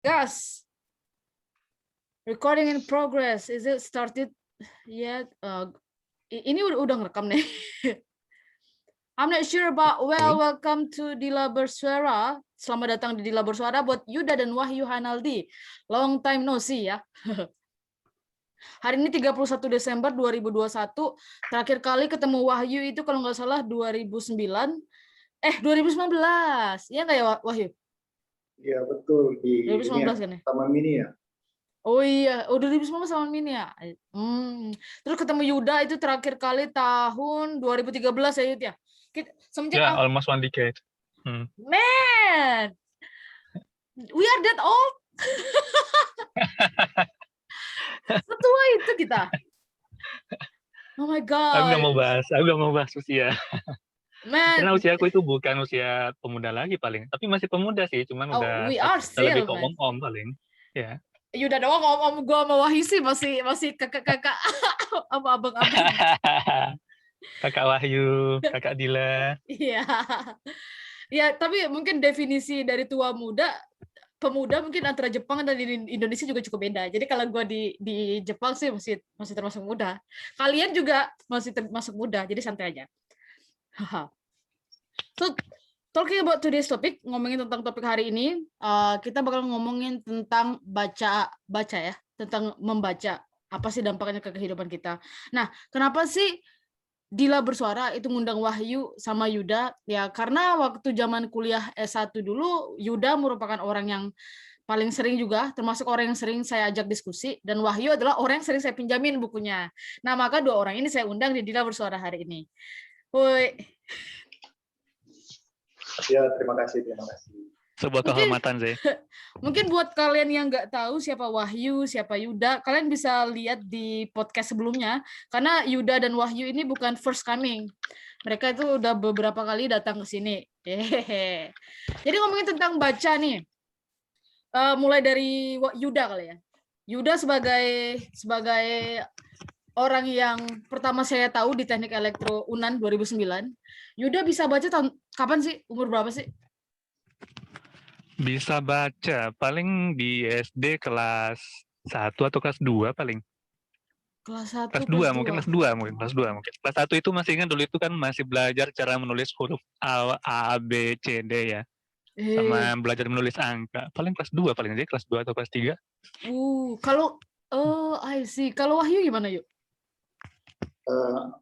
Gas. Recording in progress. Is it started yet? Ini udah ngerekam nih. I'm not sure about. Welcome to Dila Bersuara. Selamat datang di Dila Bersuara buat Yuda dan Wahyu Hanaldi. Long time no see ya. Hari ini 31 Desember 2021. Terakhir kali ketemu Wahyu itu kalau nggak salah 2019. 2019. Iya nggak ya Wahyu? Iya betul, di 2019 kan ya? Taman Mini ya. Oh iya, 2019 Taman Mini ya. Terus ketemu Yuda itu terakhir kali tahun 2013 ya Yud ya. Yeah, almost 1 decade. Man, we are that old. Setua itu kita. Oh my god. Aku nggak mau bahas usia. Man. Karena usia aku itu bukan usia pemuda lagi paling, tapi masih pemuda sih, cuman udah lebih ke om-om paling. Ya. Yuda doang om-om, gua sama Wahyu sih masih kakak-kakak sama abang-abang. Kakak Wahyu, kakak Dila. Iya. Ya, tapi mungkin definisi dari tua muda, pemuda mungkin antara Jepang dan Indonesia juga cukup beda. Jadi kalau gua di Jepang sih masih termasuk muda. Kalian juga masih termasuk muda, jadi santai aja. So, talking about today's topic, ngomongin tentang topik hari ini, kita bakal ngomongin tentang baca ya, tentang membaca. Apa sih dampaknya ke kehidupan kita? Nah, kenapa sih Dila Bersuara itu ngundang Wahyu sama Yuda? Ya, karena waktu zaman kuliah S1 dulu, Yuda merupakan orang yang paling sering juga, termasuk orang yang sering saya ajak diskusi, dan Wahyu adalah orang yang sering saya pinjamin bukunya. Nah, maka dua orang ini saya undang di Dila Bersuara hari ini. Woi. Ya, terima kasih. Sebuah kehormatan sih. Mungkin buat kalian yang nggak tahu siapa Wahyu, siapa Yuda, kalian bisa lihat di podcast sebelumnya, karena Yuda dan Wahyu ini bukan first coming. Mereka itu udah beberapa kali datang ke sini. Jadi ngomongin tentang baca nih, mulai dari Yuda kali ya. Yuda sebagai orang yang pertama saya tahu di Teknik Elektro Unan 2009. Yuda bisa baca tahun kapan sih? Umur berapa sih? Bisa baca paling di SD kelas 1 atau kelas 2 paling. Kelas 1, kelas 2 mungkin. Kelas 1 itu masih ingat dulu itu kan masih belajar cara menulis huruf A, B, C, D ya. Sama belajar menulis angka. Paling kelas 2 paling aja, kelas 2 atau kelas 3. Kalau I see. Kalau Wahyu gimana, Yuk?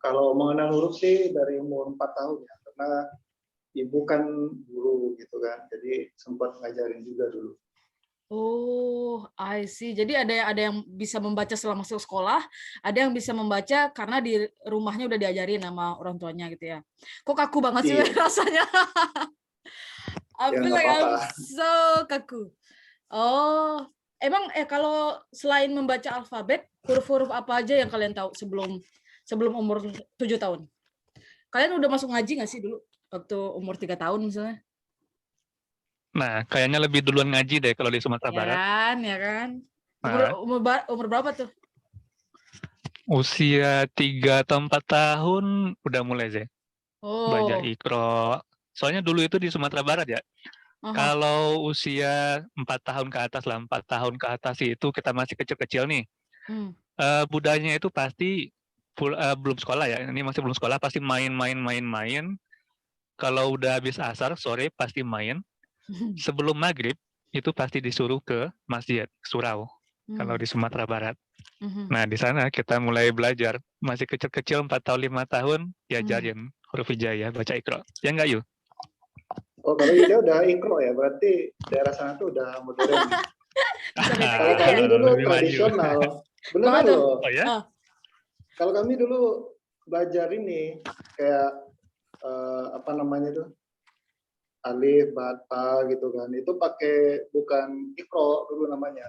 Kalau mengenal huruf sih dari umur 4 tahun ya, karena ibu kan guru gitu kan, jadi sempat ngajarin juga dulu. Oh, I see. Jadi ada yang bisa membaca setelah masuk sekolah, ada yang bisa membaca karena di rumahnya udah diajarin sama orang tuanya gitu ya. Kok kaku banget sih rasanya? I feel like I'm so kaku. Oh, emang kalau selain membaca alfabet, huruf-huruf apa aja yang kalian tahu sebelum umur 7 tahun? Kalian udah masuk ngaji nggak sih dulu waktu umur 3 tahun misalnya? Nah, kayaknya lebih duluan ngaji deh kalau di Sumatera Barat. Ya kan. Umur berapa tuh? Usia 3 atau 4 tahun udah mulai sih. Baca Iqra. Soalnya dulu itu di Sumatera Barat ya. Kalau usia 4 tahun ke atas lah, 4 tahun ke atas itu kita masih kecil-kecil nih. Budayanya itu pasti belum sekolah ya. Ini masih belum sekolah, pasti main. Kalau udah habis asar sore pasti main. Sebelum maghrib itu pasti disuruh ke masjid surau. Kalau di Sumatera Barat. Nah di sana kita mulai belajar. Masih kecil-kecil 4 tahun 5 tahun diajarin huruf hijaiyah, baca Iqra. Ya enggak Yu? Oh, kalau Yuda udah Iqra ya, berarti daerah sana tuh udah modern. Kalau kami dulu tradisional. Beneran loh. Oh ya? Kalau kami dulu belajar ini kayak apa namanya tuh? Alif, bata gitu kan. Itu pakai bukan Iqra dulu namanya.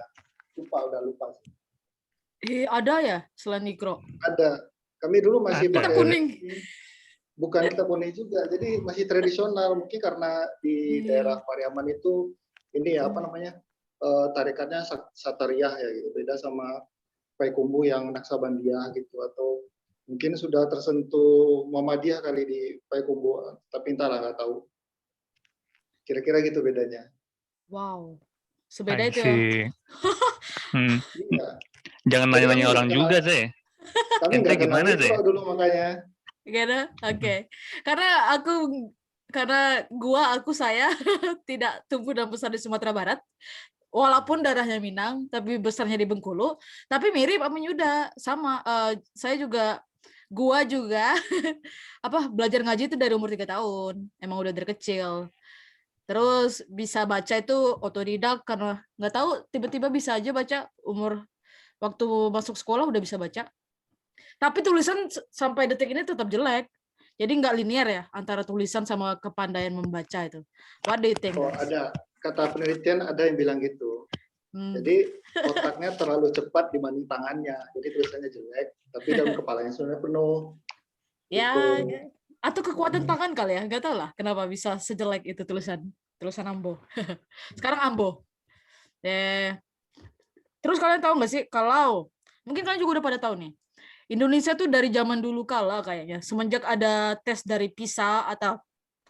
Udah lupa sih. Ada ya selain Iqra? Ada. Kami dulu masih pakai kuning. Bukan kita kuning juga. Jadi masih tradisional. Mungkin karena di daerah Pariaman itu ini ya apa namanya? Tarikatnya Satariyah ya gitu. Beda sama Payakumbuh yang Naksabandia gitu, atau mungkin sudah tersentuh Muhammadiyah kali di Payakumbuh, tapi entahlah nggak tahu. Kira-kira gitu bedanya. Wow. Sebeda I itu ya. see. Iya. Jangan Jadi nanya-nanya kami orang nggak juga, kenal, Zee. kami Ente nggak kenal gimana, Zee? Ikro dulu makanya. Gitu? Oke. Karena saya tidak tumbuh dan besar di Sumatera Barat. Walaupun darahnya Minang, tapi besarnya di Bengkulu. Tapi mirip sama Yuda, sama. Saya juga, gua juga belajar ngaji itu dari umur 3 tahun. Emang udah dari kecil. Terus bisa baca itu otodidak karena nggak tahu, tiba-tiba bisa aja baca waktu masuk sekolah udah bisa baca. Tapi tulisan sampai detik ini tetap jelek. Jadi nggak linear ya antara tulisan sama kepandaian membaca itu. What do you think, Oh, guys? ada kata penelitian ada yang bilang gitu. Jadi otaknya terlalu cepat dibanding tangannya. Jadi tulisannya jelek, tapi dalam kepalanya sebenarnya penuh. Ya, Gitu. atau kekuatan tangan kali ya, nggak tahu lah kenapa bisa sejelek itu tulisan Ambo. Sekarang Ambo. Terus kalian tahu nggak sih kalau mungkin kalian juga udah pada tahu nih, Indonesia tuh dari zaman dulu kala kayaknya semenjak ada tes dari PISA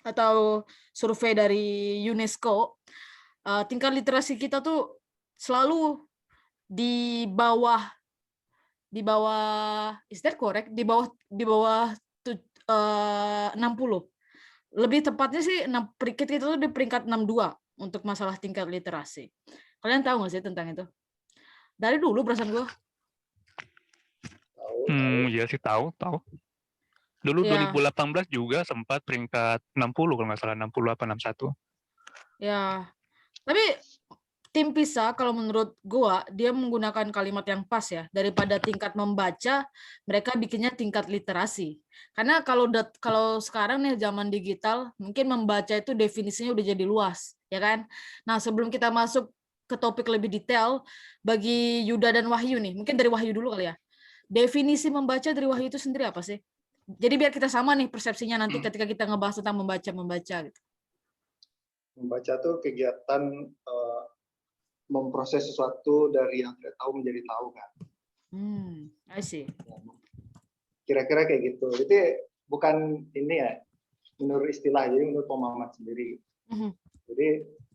atau survei dari UNESCO, tingkat literasi kita tuh selalu di bawah is that correct? Di bawah 60. Lebih tepatnya sih kita tuh di peringkat 62 untuk masalah tingkat literasi. Kalian tahu nggak sih tentang itu? Dari dulu perasaan gue. Iya sih, tahu. Dulu Ya, 2018 juga sempat peringkat 60 kalau nggak salah, 60 apa 61. ya. Tapi tim PISA kalau menurut gua dia menggunakan kalimat yang pas ya, daripada tingkat membaca mereka bikinnya tingkat literasi. Karena kalau sekarang nih zaman digital mungkin membaca itu definisinya udah jadi luas, ya kan? Nah, sebelum kita masuk ke topik lebih detail, bagi Yuda dan Wahyu nih, mungkin dari Wahyu dulu kali ya. Definisi membaca dari Wahyu itu sendiri apa sih? Jadi biar kita sama nih persepsinya nanti ketika kita ngebahas tentang membaca gitu. Membaca tuh kegiatan memproses sesuatu dari yang tidak tahu menjadi tahu kan. I see. Kira-kira kayak gitu. Jadi bukan ini ya, menurut istilah, jadi menurut pemahaman sendiri. Jadi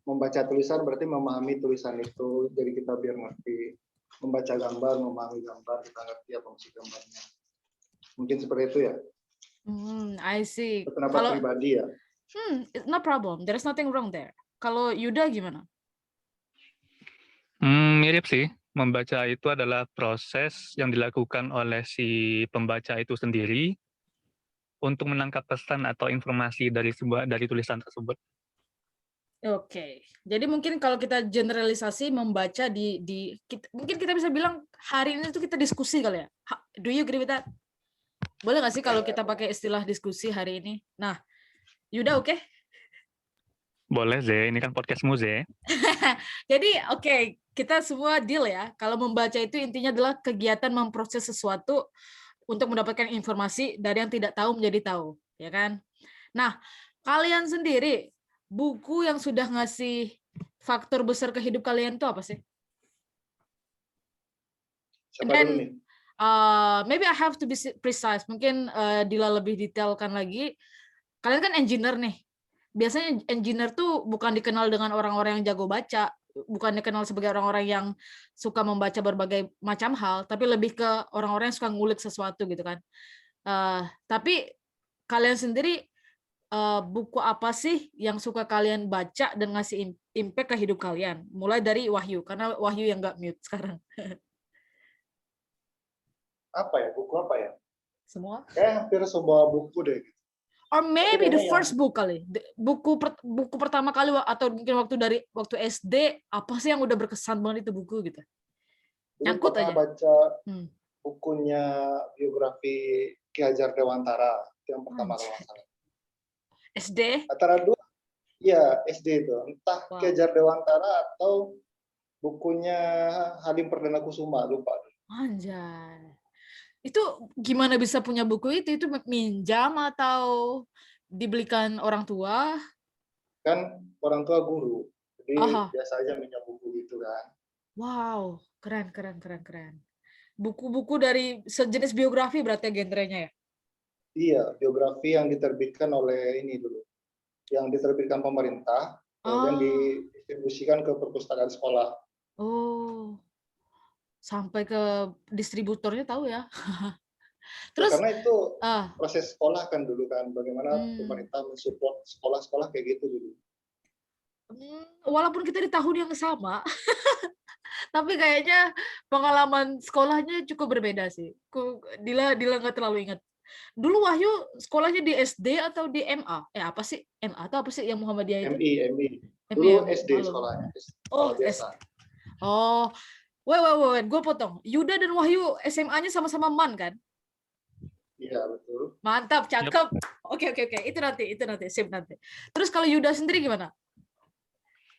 membaca tulisan berarti memahami tulisan itu, jadi kita biar ngerti. Membaca gambar, memahami gambar, kita ngerti apa maksud gambarnya. Mungkin seperti itu ya. I see. Pendapat pribadi ya. No problem. There's nothing wrong there. Kalau Yuda gimana? Mirip sih. Membaca itu adalah proses yang dilakukan oleh si pembaca itu sendiri untuk menangkap pesan atau informasi dari tulisan tersebut. Oke. Jadi mungkin kalau kita generalisasi membaca mungkin kita bisa bilang hari ini tuh kita diskusi kali ya. Do you agree with that? Boleh nggak sih kalau kita pakai istilah diskusi hari ini? Nah, Yuda oke? Boleh, Zee. Ini kan podcastmu, Zee. Jadi oke, kita semua deal ya. Kalau membaca itu intinya adalah kegiatan memproses sesuatu untuk mendapatkan informasi dari yang tidak tahu menjadi tahu, ya kan? Nah, kalian sendiri buku yang sudah ngasih faktor besar ke hidup kalian itu apa sih? Siapa dulu nih? Maybe I have to be precise. Mungkin Dila lebih detailkan lagi. Kalian kan engineer nih. Biasanya engineer tuh bukan dikenal dengan orang-orang yang jago baca, bukan dikenal sebagai orang-orang yang suka membaca berbagai macam hal, tapi lebih ke orang-orang yang suka ngulik sesuatu gitu kan. Tapi kalian sendiri buku apa sih yang suka kalian baca dan ngasih impact ke hidup kalian? Mulai dari Wahyu, karena Wahyu yang nggak mute sekarang. Apa ya? Buku apa ya? Semua? Kayak hampir semua buku deh. Or maybe the first book kali. Buku pertama kali atau mungkin waktu SD, apa sih yang udah berkesan banget itu buku gitu? Nyangkut aja. Baca bukunya biografi Ki Hajar Dewantara yang pertama kali. SD? Antara dua, ya SD itu. Entah Ki Hajar Dewantara atau bukunya Halim Perdana Kusuma, lupa. Anjay. Itu gimana bisa punya buku itu? Itu minjam atau dibelikan orang tua? Kan orang tua guru, jadi biasa aja minjam buku gitu kan. Wow, keren. Buku-buku dari sejenis biografi berarti genrenya ya? Iya, biografi yang diterbitkan oleh ini dulu. Yang diterbitkan pemerintah, kemudian Oh. didistribusikan ke perpustakaan sekolah. Oh. Sampai ke distributornya tahu ya. Ya Terus karena itu ah, proses sekolah kan dulu kan, bagaimana hmm, pemerintah mensupport sekolah-sekolah kayak gitu dulu. walaupun kita di tahun yang sama, tapi kayaknya pengalaman sekolahnya cukup berbeda sih. Dila nggak terlalu ingat. Dulu Wahyu sekolahnya di SD atau di MA? Apa sih? MA atau apa sih yang Muhammadiyah itu? MI. MI Dulu ya? SD Halo. sekolahnya, Oh, sekolah biasa. Oh, wait, gue potong. Yuda dan Wahyu SMA-nya sama-sama MAN kan? Iya, betul. Mantap, Yep. cakep. Oke. Itu nanti, sip nanti. Terus kalau Yuda sendiri gimana?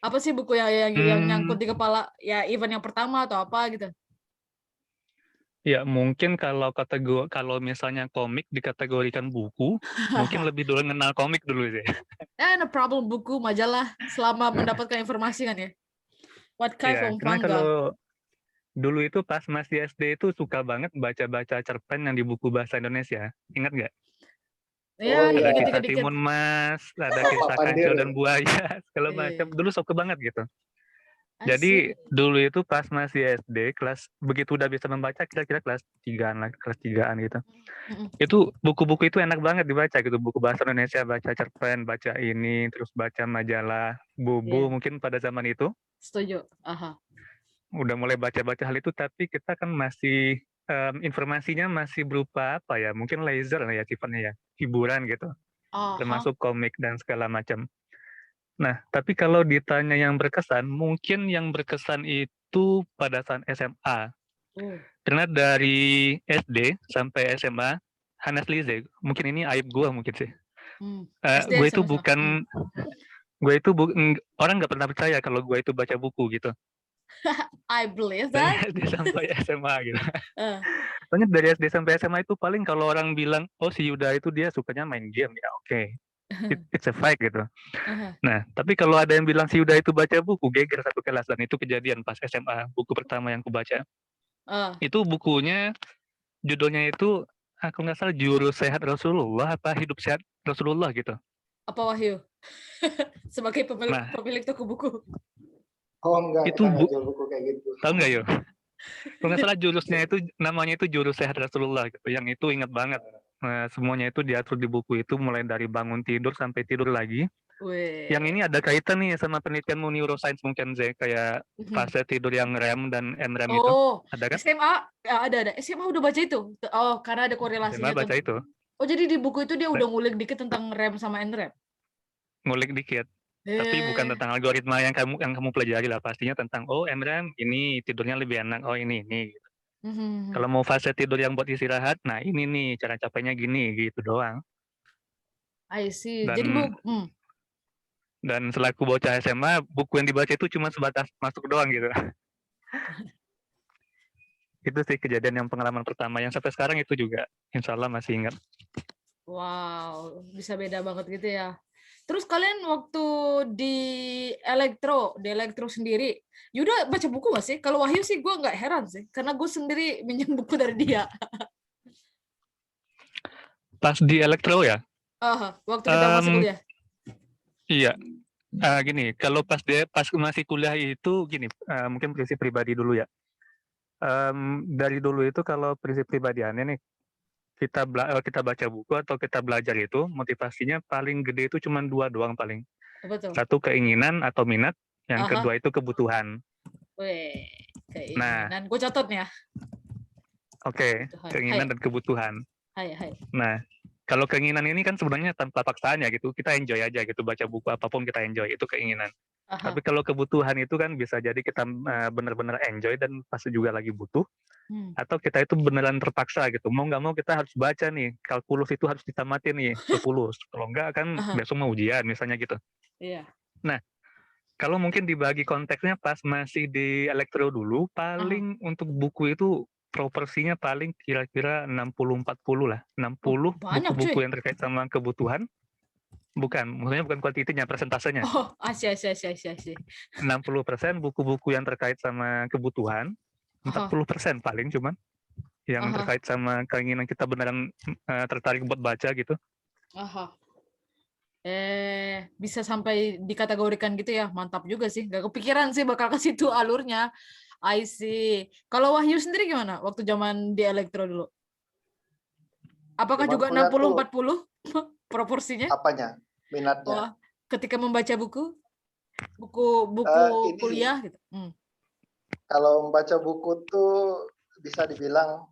Apa sih buku yang nyangkut di kepala? Ya, event yang pertama atau apa gitu? Ya mungkin kalau misalnya komik dikategorikan buku, mungkin lebih dulu kenal komik dulu sih. No problem, buku, majalah, selama mendapatkan informasi kan ya. What kind Iya, of karena manga? kalau dulu itu pas masih SD itu suka banget baca-baca cerpen yang di buku bahasa Indonesia. Ingat nggak? Oh Ya, Ada iya, kisah dikit-dikit. Timun Mas, ada Bapak kisah Pandir. Kancil dan Buaya, segala macam. Eh, Dulu suka banget gitu. I Jadi see. dulu itu pas masih SD, begitu udah bisa membaca kira-kira kelas 3-an lah, kelas 3-an gitu. Mm-mm. Itu buku-buku itu enak banget dibaca gitu, buku bahasa Indonesia, baca cerpen, baca ini, terus baca majalah, Bobo Iya, mungkin pada zaman itu. setuju. Aha. Udah mulai baca-baca hal itu, tapi kita kan masih informasinya masih berupa apa ya, mungkin laser lah ya sifatnya ya, hiburan gitu, Aha. termasuk komik dan segala macam. Nah, tapi kalau ditanya yang berkesan, mungkin yang berkesan itu pada saat SMA. Oh. Karena dari SD sampai SMA, honestly sih, mungkin ini aib gue mungkin sih. SD Gue itu sama-sama. bukan, orang nggak pernah percaya kalau gue itu baca buku gitu. I believe Dari that. SD sampai SMA gitu. Eh, Soalnya dari SD sampai SMA itu paling kalau orang bilang, oh si Yuda itu dia sukanya main game, ya oke. It's a fact gitu. aha. Nah, tapi kalau ada yang bilang si Yuda itu baca buku, geger satu kelas. Dan itu kejadian pas SMA, buku pertama yang kubaca. Ah, Itu bukunya, judulnya itu, aku nggak salah, Jurus Sehat Rasulullah, apa Hidup Sehat Rasulullah gitu. apa Wahyu? Sebagai Nah, pemilik toko buku. Oh enggak, itu kita nggak jual buku kayak gitu. tahu nggak yo? Kalau nggak salah jurusnya itu, namanya itu Jurus Sehat Rasulullah gitu. Yang itu ingat banget. Nah, semuanya itu diatur di buku itu, mulai dari bangun tidur sampai tidur lagi. Yang Weh. ini ada kaitan nih sama penelitianmu neuroscience mungkin, Zee, kayak Mhm. fase tidur yang REM dan NREM itu. Oh, Ada kan? SMA ada. SMA udah baca itu. Oh, karena ada SMA korelasinya tuh. baca itu. Oh, jadi di buku itu dia udah ngulik dikit tentang rem sama NREM. Ngulik dikit. Tapi bukan Eh. tentang algoritma yang kamu pelajari lah. Pastinya tentang, oh NREM ini tidurnya lebih enak. Oh ini. Gitu. Mhm. Kalau mau fase tidur yang buat istirahat, nah ini nih cara capainya gini gitu doang. I see. Jadi Dan selaku bocah SMA, buku yang dibaca itu cuma sebatas masuk doang gitu. Itu sih kejadian yang pengalaman pertama yang sampai sekarang itu juga insya Allah masih ingat. wow, bisa beda banget gitu ya. Terus kalian waktu di elektro sendiri, Yuda baca buku nggak sih? Kalau Wahyu sih gue nggak heran sih, karena gue sendiri minjem buku dari dia. Pas di elektro ya, Waktu kita masih kuliah. iya. Gini, kalau pas masih kuliah itu gini, mungkin prinsip pribadi dulu ya. Dari dulu itu kalau prinsip pribadiannya nih, kita baca buku atau kita belajar itu motivasinya paling gede itu cuma 2 doang paling. Betul. Satu keinginan atau minat, yang kedua itu kebutuhan. Weh, Nah, keinginan. Gue catat nih ya. oke, keinginan dan kebutuhan. Hai. Nah, kalau keinginan ini kan sebenarnya tanpa paksaan ya gitu, kita enjoy aja gitu, baca buku apapun kita enjoy, itu keinginan. Tapi kalau kebutuhan itu kan bisa jadi kita benar-benar enjoy dan pasti juga lagi butuh, atau kita itu beneran terpaksa gitu, mau nggak mau kita harus baca nih, kalkulus itu harus ditamatin nih, kalkulus. Kalau nggak kan besok mau ujian misalnya gitu. Iya. Nah, kalau mungkin dibagi konteksnya pas masih di elektro dulu, paling untuk buku itu proporsinya paling kira-kira 60-40 lah. 60 Banyak cuy. buku-buku yang terkait sama kebutuhan, maksudnya bukan kuantitinya, persentasenya. Oh, asyik. 60% buku-buku yang terkait sama kebutuhan, 40% paling cuman yang terkait sama keinginan kita beneran tertarik buat baca gitu. Bisa sampai dikategorikan gitu ya, mantap juga sih. Gak kepikiran sih bakal ke situ alurnya. I see. Kalau Wahyu sendiri gimana waktu zaman di elektro dulu? Apakah Zaman juga kuliah tuh 60-40 proporsinya? apanya? Minatnya. Wah, ketika membaca buku Ini sih, kuliah gitu. kalau membaca buku tuh bisa dibilang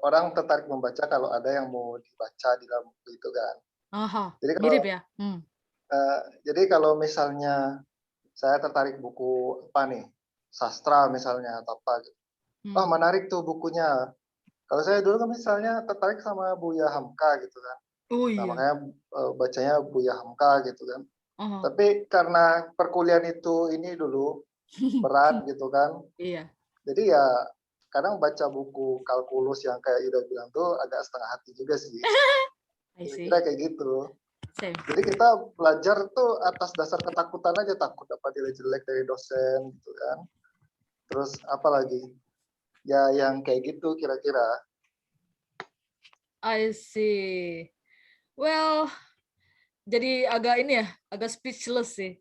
orang tertarik membaca kalau ada yang mau dibaca di dalam buku itu kan. Aha, Jadi kalau mirip ya. misalnya saya tertarik buku apa nih, sastra misalnya atau apa gitu. Oh menarik tuh bukunya. Kalau saya dulu kan misalnya tertarik sama Buya Hamka gitu kan. Oh Nah iya. makanya bacanya Buya Hamka gitu kan. Aha. Tapi karena perkuliahan itu ini dulu berat gitu kan. Iya. Jadi ya kadang baca buku kalkulus yang kayak Yuda bilang tuh agak setengah hati juga sih. I see. Kira-kira kayak gitu. Same. Jadi kita belajar tuh atas dasar ketakutan aja, takut dapat nilai jelek dari dosen gitu kan. Terus apa lagi? Ya yang kayak gitu kira-kira. I see. Well, jadi agak ini ya, agak speechless sih.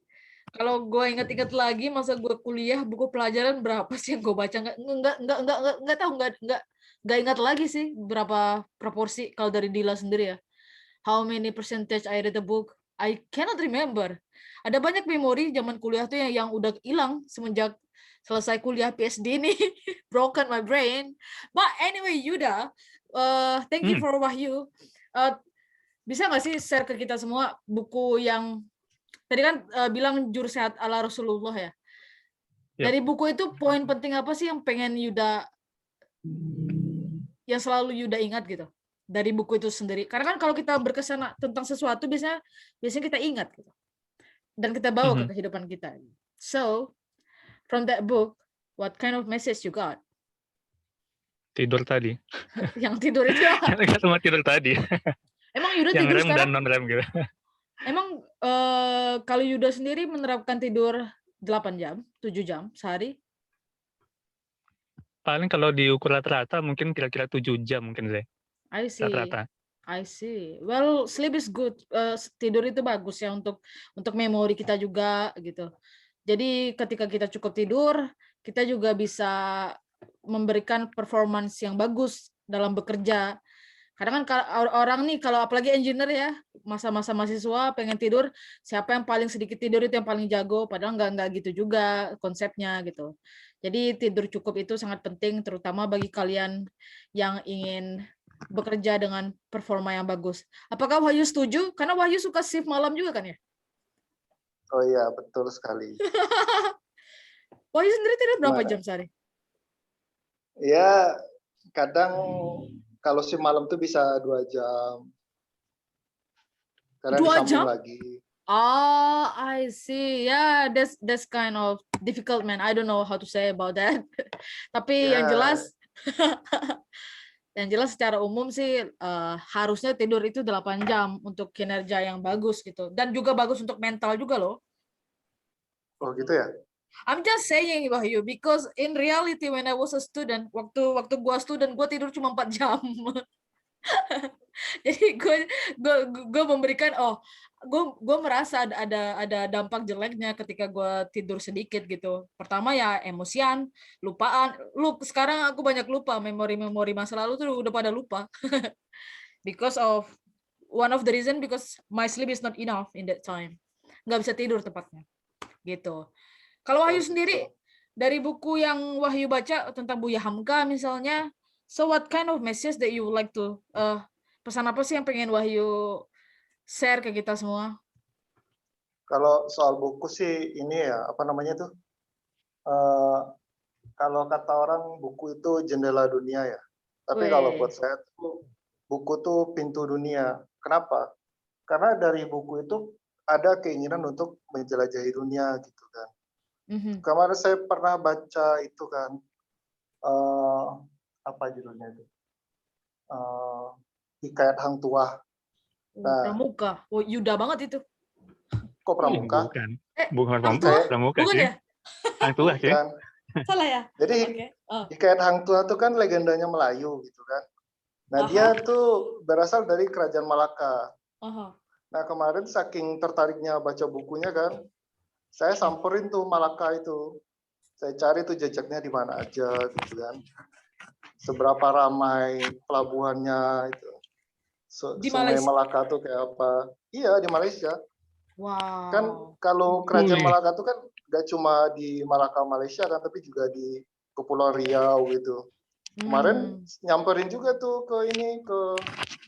Kalau gue ingat-ingat lagi masa gue kuliah, buku pelajaran berapa sih yang gue baca? Nggak tahu, nggak ingat lagi sih berapa proporsi kalau dari Dila sendiri ya. How many percentage I read the book? I cannot remember. Ada banyak memori zaman kuliah tuh yang udah hilang semenjak selesai kuliah PhD ini. Broken my brain. But anyway, Yuda, thank you for Wahyu. Bisa nggak sih share ke kita semua buku yang tadi kan bilang Juru Sehat ala Rasulullah ya. Dari buku itu poin penting apa sih yang pengen Yuda, yang selalu Yuda ingat gitu dari buku itu sendiri? Karena kan kalau kita berkesan tentang sesuatu biasanya kita ingat gitu dan kita bawa ke kehidupan kita. So from that book, what kind of message you got? Tidur tadi. Yang tidur itu Yang semua tidur tadi. Emang Yuda yang tidur rem sekarang? dan non rem gitu. Emang kalau Yuda sendiri menerapkan tidur 8 jam, 7 jam sehari? Paling kalau diukur rata-rata mungkin kira-kira 7 jam mungkin saya. I see. Rata-rata. I see. Well, sleep is good. Tidur itu bagus ya untuk memori kita juga gitu. Jadi ketika kita cukup tidur, kita juga bisa memberikan performance yang bagus dalam bekerja. Kadang kan orang nih kalau apalagi engineer ya, masa-masa mahasiswa pengen tidur, siapa yang paling sedikit tidur itu yang paling jago, padahal nggak gitu juga konsepnya gitu. Jadi tidur cukup itu sangat penting, terutama bagi kalian yang ingin bekerja dengan performa yang bagus. Apakah Wahyu setuju? Karena Wahyu suka shift malam juga kan ya? Oh iya, betul sekali. Wahyu sendiri tidur berapa jam sehari? Ya, kadang kalau si malam tuh bisa 2 jam. Kadang 2 jam? lagi. Oh, I see. Yeah, that's kind of difficult, man. I don't know how to say about that. Tapi yang jelas secara umum sih harusnya tidur itu 8 jam untuk kinerja yang bagus gitu. Dan juga bagus untuk mental juga loh. Oh gitu ya? I'm just saying Wahyu, because in reality when I was a student, waktu gua student gua tidur cuma 4 jam. Jadi gue memberikan gue merasa ada dampak jeleknya ketika gue tidur sedikit gitu. Pertama ya emosian, lupaan. Sekarang aku banyak lupa, memori masa lalu tuh udah pada lupa. Because of one of the reason because my sleep is not enough in that time. Nggak bisa tidur tepatnya. Gitu. Kalau Wahyu sendiri dari buku yang Wahyu baca tentang Buya Hamka misalnya, so what kind of message that you would like to pesan apa sih yang pengen Wahyu share ke kita semua? Kalau soal buku sih ini ya, apa namanya tuh? Kalau kata orang buku itu jendela dunia ya. Tapi kalau buat saya tuh buku tuh pintu dunia. Kenapa? Karena dari buku itu ada keinginan untuk menjelajahi dunia gitu kan. Kemarin saya pernah baca itu kan, apa judulnya itu? Hikayat Hang Tuah. Pramuka. Oh, Yuda banget itu. Kok Pramuka? Bukan Pramuka bukan sih. Ya? Hang Tuah sih. Salah ya? Jadi Hikayat Hang Tuah itu kan legendanya Melayu gitu kan. Nah dia tuh berasal dari kerajaan Malaka. Nah kemarin saking tertariknya baca bukunya kan, saya samperin tuh Malaka itu. Saya cari tuh jejaknya di mana aja gitu kan. Seberapa ramai pelabuhannya itu. Di Sungai Malaysia. Malaka tuh kayak apa. Iya di Malaysia. Kan Wow. kalau kerajaan Wih. Malaka tuh kan gak cuma di Malaka Malaysia kan, tapi juga di Kepulauan Riau gitu. Kemarin nyamperin juga tuh ke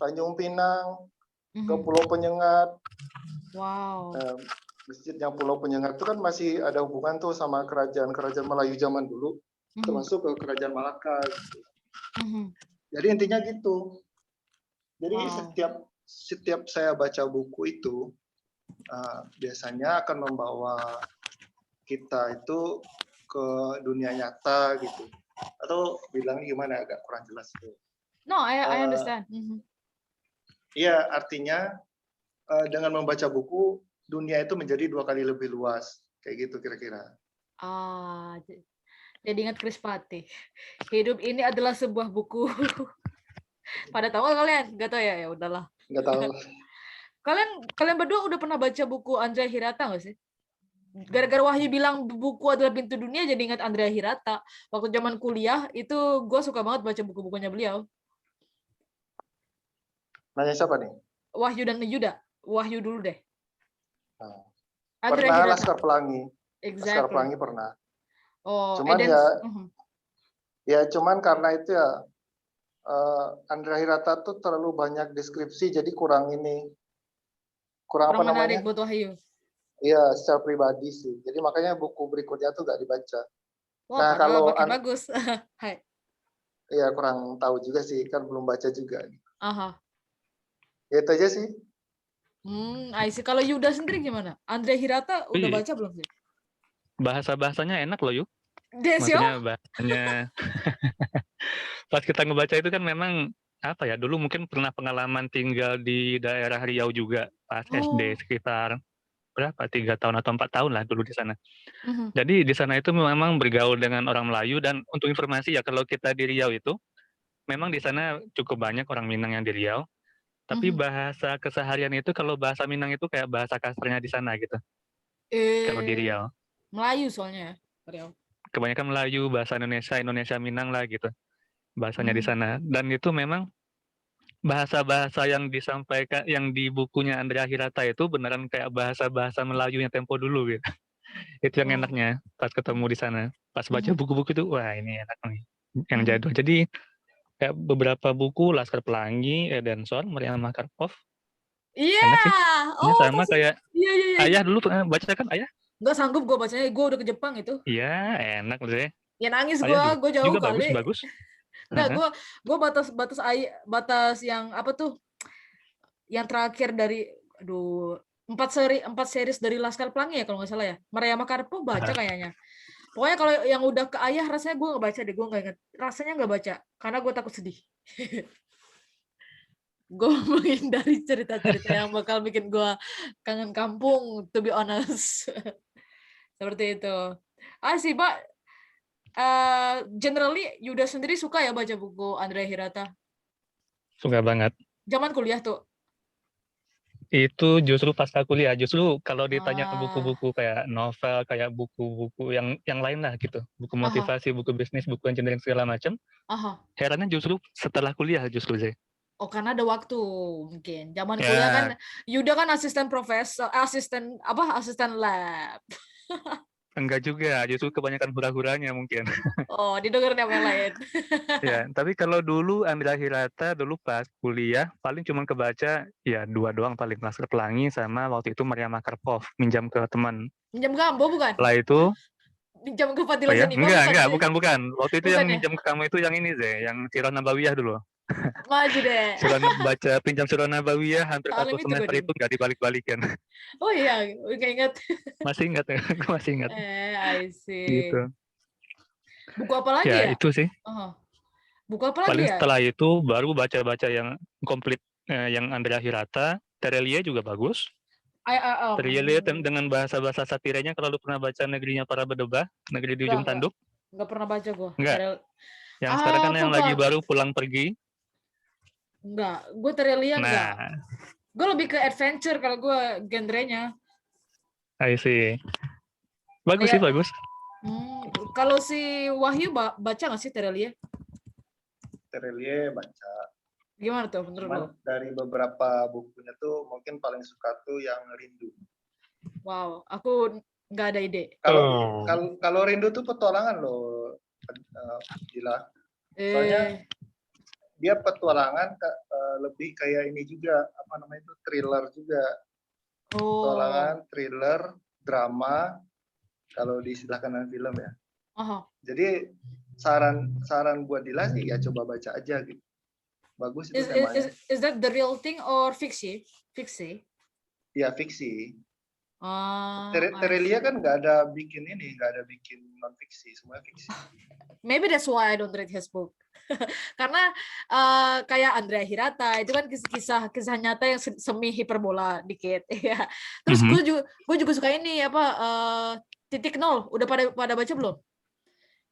Tanjung Pinang, ke Pulau Penyengat. Wow. Masjidnya Pulau Penyengat itu kan masih ada hubungan tuh sama kerajaan-kerajaan Melayu zaman dulu, termasuk ke kerajaan Malaka. Gitu. Jadi intinya gitu. Jadi setiap saya baca buku itu, biasanya akan membawa kita itu ke dunia nyata gitu. Atau bilangnya gimana, agak kurang jelas tuh. No, I understand. Iya, artinya dengan membaca buku, dunia itu menjadi 2 kali lebih luas. Kayak gitu kira-kira. Jadi ingat Chris Patti. Hidup ini adalah sebuah buku. Pada tahu kalian? Gak tahu ya? Ya udahlah. Nggak tahu. Kalian berdua udah pernah baca buku Andrea Hirata nggak sih? Gara-gara Wahyu bilang buku adalah pintu dunia, jadi ingat Andrea Hirata. Waktu zaman kuliah itu gue suka banget baca buku-bukunya beliau. Nanya siapa nih? Wahyu dan Yuda. Wahyu dulu deh. Andrea pernah Hirata. Laskar Pelangi. Exactly. Laskar Pelangi pernah. Oh, cuman cuman karena itu ya Andrea Hirata tuh terlalu banyak deskripsi, jadi kurang apa namanya? Menarik buat Wahyu. Iya, secara pribadi sih. Jadi makanya buku berikutnya tuh nggak dibaca. Wah, nah, kalau makin bagus. Hai. Iya, kurang tahu juga sih, kan belum baca juga. Aha. Ya itu aja sih. I see. Kalau Yuda sendiri gimana? Andrea Hirata udah baca belum sih? Bahasa-bahasanya enak loh, Yuk. Desio? Maksudnya bahasanya pas kita ngebaca itu kan memang apa ya, dulu mungkin pernah pengalaman tinggal di daerah Riau juga pas SD sekitar berapa, 3 tahun atau 4 tahun lah dulu di sana. Jadi di sana itu memang bergaul dengan orang Melayu, dan untuk informasi ya, kalau kita di Riau itu memang di sana cukup banyak orang Minang yang di Riau, tapi bahasa keseharian itu kalau bahasa Minang itu kayak bahasa kasarnya di sana gitu. Kalau di Riau. Melayu soalnya Riau. Kebanyakan Melayu, bahasa Indonesia Minang lah gitu. Bahasanya di sana. Dan itu memang bahasa-bahasa yang disampaikan, yang di bukunya Andrea Hirata itu beneran kayak bahasa-bahasa Melayunya tempo dulu gitu. Itu yang enaknya pas ketemu di sana. Pas baca buku-buku itu, wah ini enak nih. Yang jadul. Jadi kayak beberapa buku, Laskar Pelangi, Edenson, Maria Makarpov. Iya. Enak sih. Ini sama kayak Ayah dulu pernah baca kan, Ayah? Nggak sanggup gue bacanya, gue udah ke Jepang itu. Iya, enak sih. Ya nangis gue jauh juga kali. Bagus. Enggak, gue batas yang apa tuh? Yang terakhir dari 4 series dari Laskar Pelangi ya kalau nggak salah ya. Maria Makarpov baca kayaknya. Pokoknya kalau yang udah ke Ayah rasanya gue nggak baca deh, gue nggak ingat. Rasanya nggak baca karena gue takut sedih. Gue menghindari cerita-cerita yang bakal bikin gue kangen kampung, to be honest. Seperti itu. Sih, Pak. Generally, Yuda sendiri suka ya baca buku Andrea Hirata? Suka banget. Zaman kuliah tuh? Itu justru pasca kuliah. Justru kalau ditanya buku-buku kayak novel, kayak buku-buku yang lain lah gitu. Buku motivasi, buku bisnis, buku engineering segala macam. Herannya justru setelah kuliah justru sih. Oh, karena ada waktu mungkin. Zaman kuliah kan Yuda kan asisten profesor, asisten lab. Enggak juga, justru kebanyakan hura-huranya mungkin. Oh, didengerin yang lain. Ya, tapi kalau dulu Andrea Hirata dulu pas kuliah paling cuma kebaca ya 2 doang paling, Laskar Pelangi sama waktu itu Maria Makarpov, minjam ke teman. Minjam ke Ambo bukan? Setelah itu minjam ke Fadila Zanima bukan. Waktu itu yang minjam ke kamu itu yang ini Zee, yang Sirah Nabawiyah dulu. Maju deh. Pinjam Sirah Nabawiyah hampir 1 semester itu nggak dibalik-balikan. Oh iya, nggak ingat. Masih ingat ya, aku masih ingat. I see. Gitu. Buku apa lagi ya? Itu sih. Buku apa lagi paling ya? Setelah itu baru baca-baca yang komplit, yang Andrea Hirata. Terelie juga bagus. Terelie dengan bahasa-bahasa satiranya, kalau lu pernah baca Negerinya Para Berdebah, Negeri di Ujung Tanduk? Nggak pernah baca gue. Enggak. Yang sekarang kan yang lagi baru Pulang Pergi. Enggak, gue Terelie enggak. Gue lebih ke adventure kalau gue genrenya. I see. Bagus sih, bagus. Kalau si Wahyu baca nggak sih Terelie? Terelie baca. Gimana tuh menurut lo? Dari beberapa bukunya tuh mungkin paling suka tuh yang Rindu. Wow, aku nggak ada ide. Kalau Rindu tuh petualangan loh, gila. Soalnya dia petualangan lebih kayak ini juga, apa namanya itu, thriller juga. Petualangan, thriller, drama, kalau diistilahkan dengan film ya. Jadi saran buat Dila sih ya coba baca aja gitu. Bagus itu temanya. Is that the real thing or fiksi? Fiksi? Ya fiksi. Terelia kan nggak ada bikin non fiksi, semua fiksi. Maybe that's why I don't read his book. Karena kayak Andrea Hirata itu kan kisah nyata yang semi hiperbola dikit ya. Terus gue juga suka ini apa Titik Nol. Udah pada baca belum?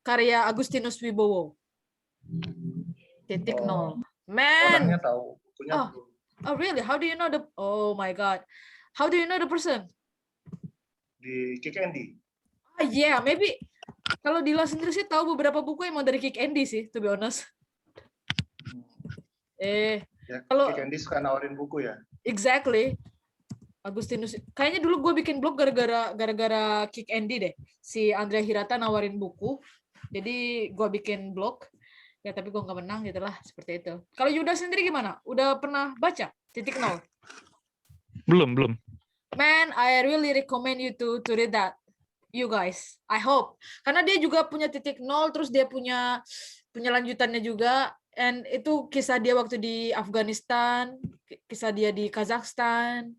Karya Agustinus Wibowo. Titik Nol. Man. Orangnya tahu, bukunya belum. Oh really? How do you know the? Oh my god. How do you know the person? Di Kick Andy. Yeah, maybe. Kalau Dila sendiri sih tahu beberapa buku emang dari Kick Andy sih, to be honest. Kalau Kick Andy suka nawarin buku ya. Exactly. Agustinus. Kayaknya dulu gue bikin blog gara-gara Kick Andy deh. Si Andrea Hirata nawarin buku. Jadi gue bikin blog. Ya tapi gue nggak menang gitu lah, seperti itu. Kalau Yuda sendiri gimana? Udah pernah baca Titik Nol? Belum. Man, I really recommend you to read that. You guys, I hope. Karena dia juga punya Titik Nol, terus dia punya lanjutannya juga. And itu kisah dia waktu di Afghanistan, kisah dia di Kazakhstan.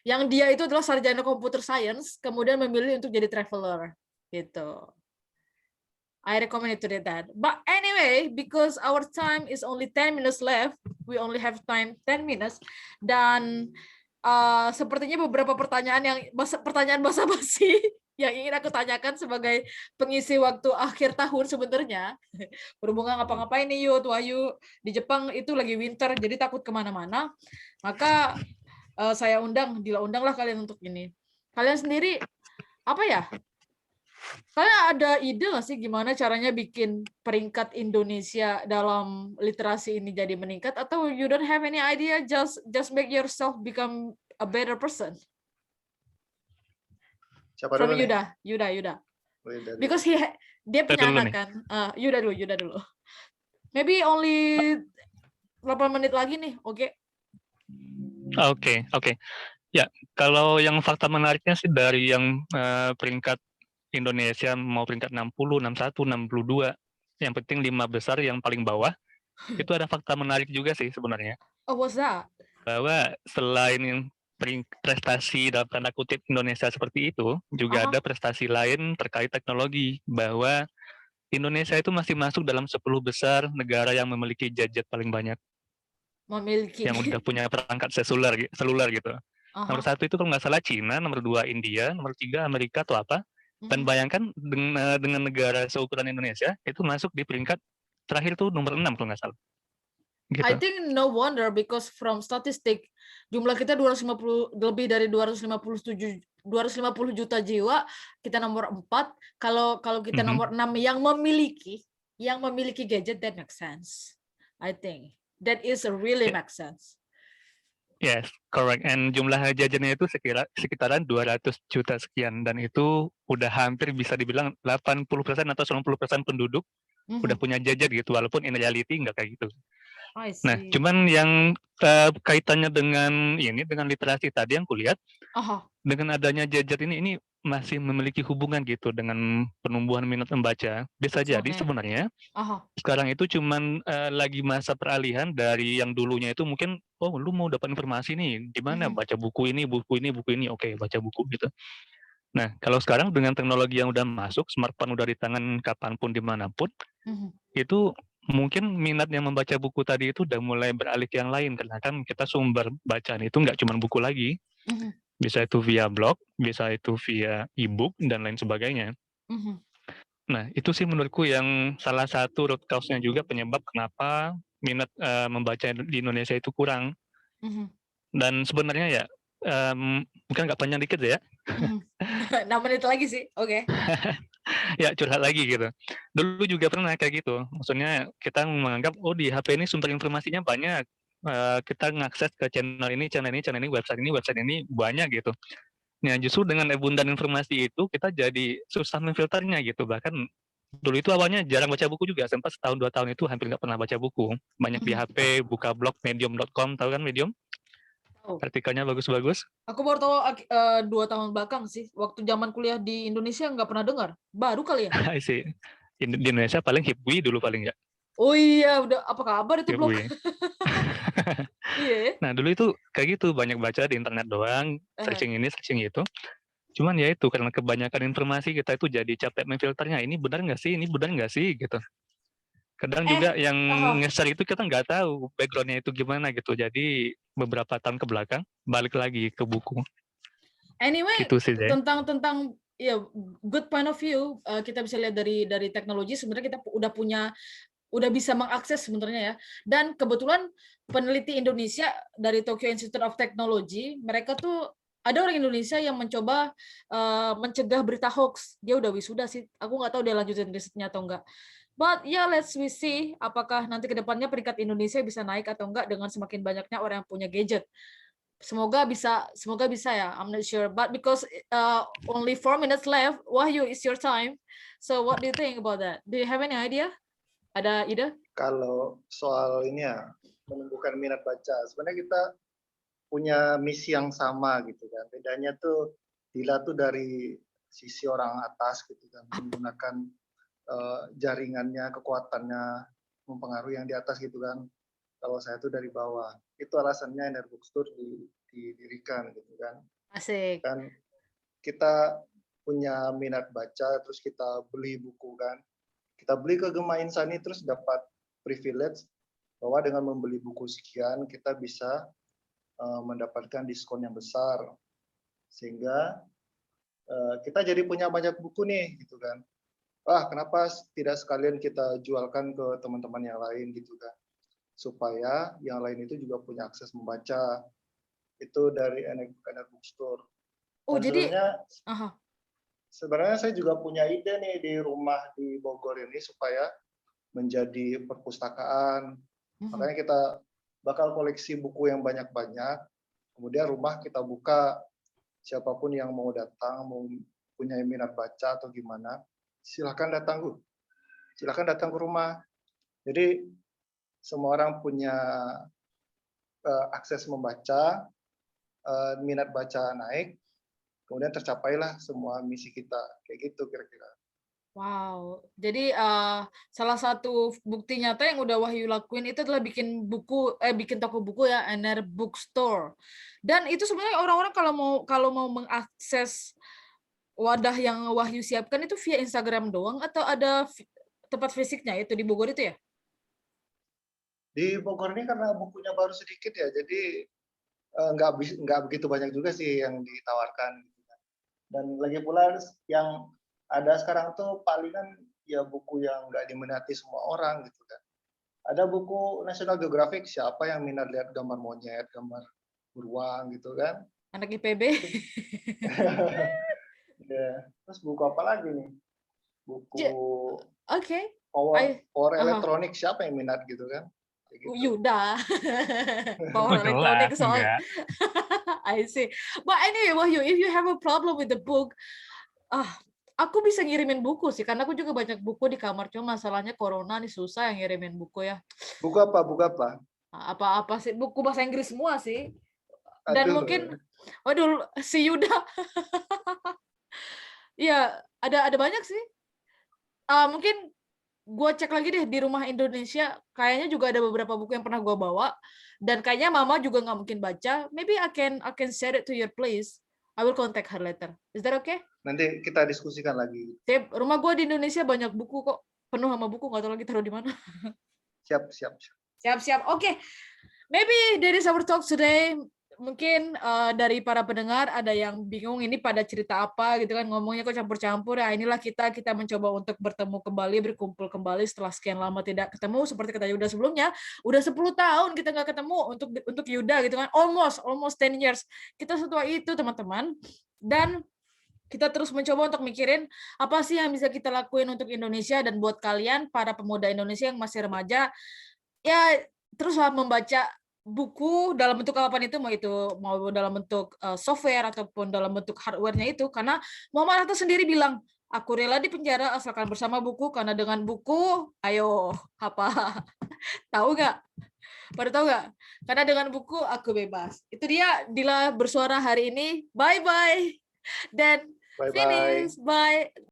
Yang dia itu adalah sarjana computer science, kemudian memilih untuk jadi traveler. Gitu. I recommend you to read that. But anyway, because our time is only 10 minutes left, we only have time 10 minutes, dan sepertinya beberapa pertanyaan basa-basi yang ingin aku tanyakan sebagai pengisi waktu akhir tahun sebenarnya. Berhubungan ngapa-ngapain nih Yud, Wahyu. Di Jepang itu lagi winter, jadi takut kemana-mana. Maka saya Dila undanglah kalian untuk ini. Kalian sendiri, apa ya? Kalian ada ide nggak sih gimana caranya bikin peringkat Indonesia dalam literasi ini jadi meningkat, atau you don't have any idea, just make yourself become a better person? Siapa From dulu Yuda. Because dia punya anak kan. Yuda dulu. Maybe only 8 menit lagi nih, oke? Oke. Ya, kalau yang fakta menariknya sih dari yang peringkat Indonesia mau peringkat 60, 61, 62, yang penting 5 besar yang paling bawah, itu ada fakta menarik juga sih sebenarnya. Oh, what's that? Bahwa selain prestasi dalam tanda kutip Indonesia seperti itu, juga ada prestasi lain terkait teknologi, bahwa Indonesia itu masih masuk dalam 10 besar negara yang memiliki gadget paling banyak. Yang udah punya perangkat seluler gitu. Nomor 1 itu kalau nggak salah Cina, nomor 2 India, nomor 3 Amerika atau apa. Dan bayangkan dengan negara seukuran Indonesia itu masuk di peringkat terakhir tuh nomor 6 kalau nggak salah. Gitu. I think no wonder, because from statistik jumlah kita lebih dari 250 juta jiwa, kita nomor 4. Kalau kita nomor 6 yang memiliki gadget, that makes sense. I think that is really makes sense. Yes, correct. And jumlah jajannya itu sekitaran 200 juta sekian, dan itu udah hampir bisa dibilang 80% atau 90% penduduk udah punya jajan gitu, walaupun in reality nggak kayak gitu. Nah, cuman yang kaitannya dengan literasi tadi yang kulihat, dengan adanya gadget ini masih memiliki hubungan gitu dengan penumbuhan minat membaca. Bisa jadi sebenarnya sekarang itu cuman lagi masa peralihan dari yang dulunya itu mungkin, oh lu mau dapat informasi nih, di mana baca buku ini, oke, baca buku gitu. Nah, kalau sekarang dengan teknologi yang udah masuk, smartphone udah di tangan kapanpun, dimanapun, itu mungkin minat yang membaca buku tadi itu udah mulai beralih ke yang lain, karena kan kita sumber bacaan itu nggak cuma buku lagi. Bisa itu via blog, bisa itu via e-book, dan lain sebagainya. Nah, itu sih menurutku yang salah satu root cause-nya juga penyebab kenapa minat membaca di Indonesia itu kurang. Dan sebenarnya ya, mungkin nggak panjang dikit ya. 6 menit lagi sih, oke. Ya curhat lagi gitu. Dulu juga pernah kayak gitu. Maksudnya kita menganggap, oh di HP ini sumber informasinya banyak. Kita ngakses ke channel ini, website ini banyak gitu. Nah justru dengan abundan informasi itu kita jadi susah memfilternya gitu. Bahkan dulu itu awalnya jarang baca buku juga. Sempat setahun 2 tahun itu hampir nggak pernah baca buku. Banyak di HP, buka blog medium.com, tahu kan Medium? Tahu. Artikelnya bagus-bagus. Aku baru tahu 2 tahun belakang sih. Waktu zaman kuliah di Indonesia nggak pernah dengar. Baru kali ya? I see. Di Indonesia paling Hipwi dulu paling ya. Oh iya, udah apa kabar itu blog? Hipwi. Iya. Nah dulu itu kayak gitu, banyak baca di internet doang, searching ini, searching itu. Cuman ya itu karena kebanyakan informasi kita itu jadi capek memfilternya. Ini benar nggak sih? Ini benar nggak sih? Gitu. Kadang juga yang nge-share itu kita nggak tahu backgroundnya itu gimana gitu. Jadi beberapa tahun ke belakang balik lagi ke buku. Anyway, Gitu sih, tentang ya good point of view, kita bisa lihat dari teknologi sebenarnya kita udah bisa mengakses sebenarnya ya. Dan kebetulan peneliti Indonesia dari Tokyo Institute of Technology, mereka tuh ada orang Indonesia yang mencoba mencegah berita hoax. Dia udah wisuda sih. Aku nggak tahu dia lanjutin risetnya atau enggak. But yeah, let's see apakah nanti ke depannya peringkat Indonesia bisa naik atau enggak dengan semakin banyaknya orang yang punya gadget. Semoga bisa ya. I'm not sure, but because only 4 minutes left, Wahyu, it's your time. So what do you think about that? Do you have any idea? Ada ide? Kalau soal ini ya, menumbuhkan minat baca, sebenarnya kita punya misi yang sama gitu kan. Bedanya tuh Dila tuh dari sisi orang atas gitu kan, menggunakan jaringannya, kekuatannya, mempengaruhi yang di atas gitu kan. Kalau saya tuh dari bawah. Itu alasannya Inner Bookstore didirikan gitu kan. Asik. Kan kita punya minat baca, terus kita beli buku kan. Kita beli ke Gema Insani terus dapat privilege bahwa dengan membeli buku sekian kita bisa mendapatkan diskon yang besar, sehingga kita jadi punya banyak buku nih gitu kan. Wah, kenapa tidak sekalian kita jualkan ke teman-teman yang lain gitu kan, supaya yang lain itu juga punya akses membaca. Itu dari Ener Bookstore. Oh, jadi sebenarnya saya juga punya ide nih di rumah di Bogor ini supaya menjadi perpustakaan. Makanya kita bakal koleksi buku yang banyak-banyak. Kemudian rumah kita buka, siapapun yang mau datang, mau punya minat baca atau gimana, silakan datang, silakan datang ke rumah. Jadi semua orang punya akses membaca, minat baca naik, kemudian tercapailah semua misi kita, kayak gitu kira-kira. Wow, jadi salah satu bukti nyata yang udah Wahyu lakuin itu adalah bikin toko buku ya, Ener Bookstore. Dan itu sebenarnya orang-orang kalau mau mengakses wadah yang Wahyu siapkan itu via Instagram doang atau ada tempat fisiknya itu di Bogor itu ya? Di Bogor ini karena bukunya baru sedikit ya, jadi nggak begitu banyak juga sih yang ditawarkan. Dan lagi pula yang ada sekarang tuh palingan ya buku yang nggak diminati semua orang gitu kan. Ada buku National Geographic, siapa yang minat lihat gambar monyet, gambar beruang gitu kan. Anak IPB. Ya. Terus buku apa lagi nih? Buku power elektronik, siapa yang minat gitu kan. Gitu. Yuda. Power elektronik soal. I see. But anyway, Wahyu, if you have a problem with the book, aku bisa ngirimin buku sih, karena aku juga banyak buku di kamar. Cuma masalahnya corona nih susah yang ngirimin buku ya. Buku apa? Buku apa? Apa sih? Buku bahasa Inggris semua sih. Dan mungkin, waduh, si Yuda. Ya, ada banyak sih. Mungkin gue cek lagi deh di Rumah Indonesia, kayaknya juga ada beberapa buku yang pernah gue bawa, dan kayaknya Mama juga nggak mungkin baca. Maybe I can share it to your place. I will contact her later. Is that okay? Nanti kita diskusikan lagi. Sip. Rumah gue di Indonesia banyak buku kok, penuh sama buku, nggak tahu lagi taruh di mana. Siap. Oke. Maybe that is our talk today. mungkin dari para pendengar ada yang bingung ini pada cerita apa gitu kan, ngomongnya kok campur-campur. Ya inilah kita mencoba untuk bertemu kembali, berkumpul kembali setelah sekian lama tidak ketemu. Seperti kata Yuda sebelumnya, udah 10 tahun kita nggak ketemu untuk Yuda gitu kan, almost 10 years. Kita setua itu teman-teman, dan kita terus mencoba untuk mikirin apa sih yang bisa kita lakuin untuk Indonesia. Dan buat kalian para pemuda Indonesia yang masih remaja, ya teruslah membaca buku dalam bentuk apapun itu, mau dalam bentuk software ataupun dalam bentuk hardware-nya itu, karena Muhammad Hatta sendiri bilang, aku rela di penjara asalkan bersama buku, karena dengan buku, ayo apa tahu nggak? Pada tahu nggak? Karena dengan buku aku bebas. Itu dia Dila bersuara hari ini. Bye bye dan Bye bye. finish. Bye.